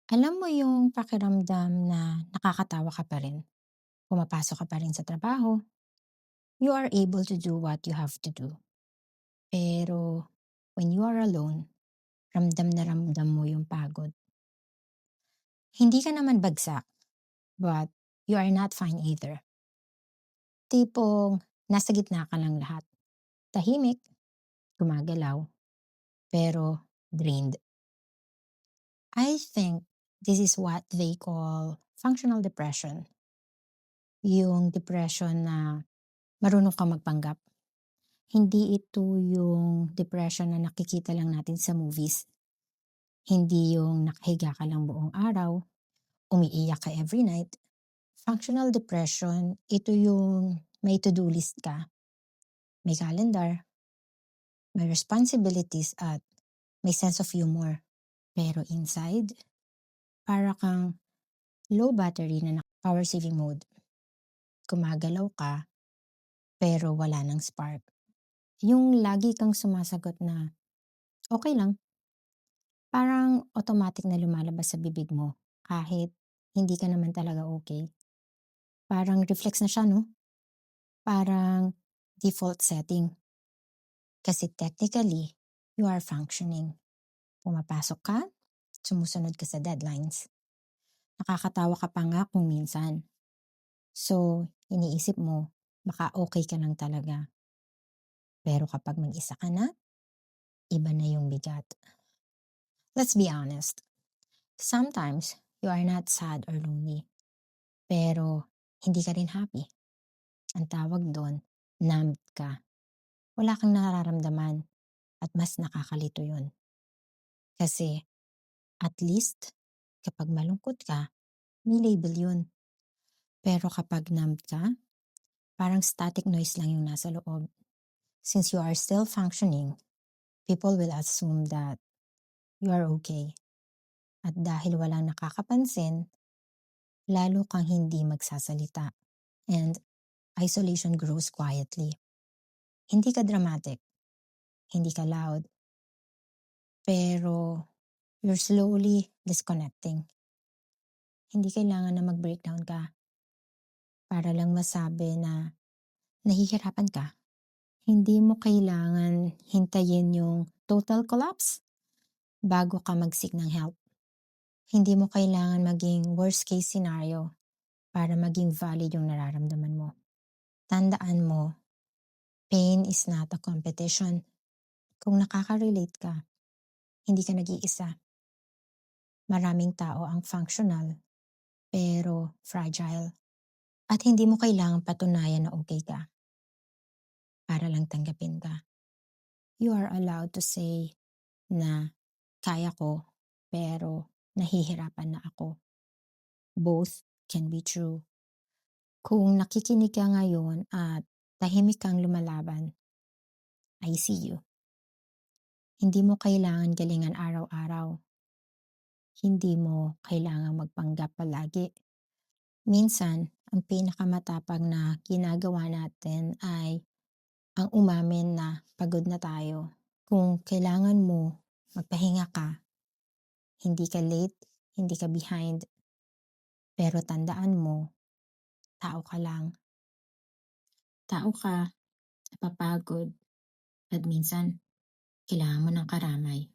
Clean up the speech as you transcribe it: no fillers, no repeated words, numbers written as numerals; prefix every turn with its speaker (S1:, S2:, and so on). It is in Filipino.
S1: Alam mo yung pakiramdam na nakakatawa ka pa rin, pumapasok ka pa rin sa trabaho, you are able to do what you have to do. Pero when you are alone, ramdam na ramdam mo yung pagod. Hindi ka naman bagsak, but you are not fine either. Tipong nasa gitna ka ng lahat. Tahimik, gumagalaw, pero drained. I think this is what they call functional depression. Yung depression na marunong ka magpanggap. Hindi ito yung depression na nakikita lang natin sa movies. Hindi yung nakahiga ka lang buong araw, umiiyak ka every night. Functional depression, ito yung may to-do list ka, may calendar, may responsibilities at may sense of humor. Pero inside, para kang low battery na power saving mode. Gumagalaw ka, pero wala ng spark. Yung lagi kang sumasagot na, okay lang. Parang automatic na lumalabas sa bibig mo kahit hindi ka naman talaga okay. Parang reflex na siya 'no? Parang default setting. Kasi technically, you are functioning. Pumapasok ka, sumusunod ka sa deadlines. Nakakatawa ka pa nga kung minsan. So, iniisip mo, baka okay ka lang talaga. Pero kapag mag-isa ka na, iba na yung bigat. Let's be honest. Sometimes, you are not sad or lonely. Pero hindi ka rin happy. Ang tawag do'n, numbed ka. Wala kang nararamdaman at mas nakakalito 'yun. Kasi at least kapag malungkot ka, may label 'yun. Pero kapag numbed ka, parang static noise lang yung nasa loob. Since you are still functioning, people will assume that you are okay. At dahil walang nakakapansin, lalo kang hindi magsasalita. And isolation grows quietly. Hindi ka dramatic, hindi ka loud, pero you're slowly disconnecting. Hindi kailangan na mag-breakdown ka para lang masabi na nahihirapan ka. Hindi mo kailangan hintayin yung total collapse bago ka mag-seek ng help. Hindi mo kailangan maging worst case scenario para maging valid yung nararamdaman mo. Tandaan mo, pain is not a competition. Kung nakaka-relate ka, hindi ka nag-iisa. Maraming tao ang functional pero fragile. At hindi mo kailangang patunayan na okay ka para lang tanggapin ka. You are allowed to say na kaya ko pero nahihirapan na ako. Both can be true. Kung nakikinig ka ngayon at tahimik kang lumalaban, I see you. Hindi mo kailangan galingan araw-araw. Hindi mo kailangang magpanggap palagi. Minsan, ang pinakamatapang na ginagawa natin ay ang umamin na pagod na tayo. Kung kailangan mo, magpahinga ka. Hindi ka late, hindi ka behind. Pero tandaan mo, tao ka lang. Tao ka, napapagod, at minsan, kailangan mo ng karamay.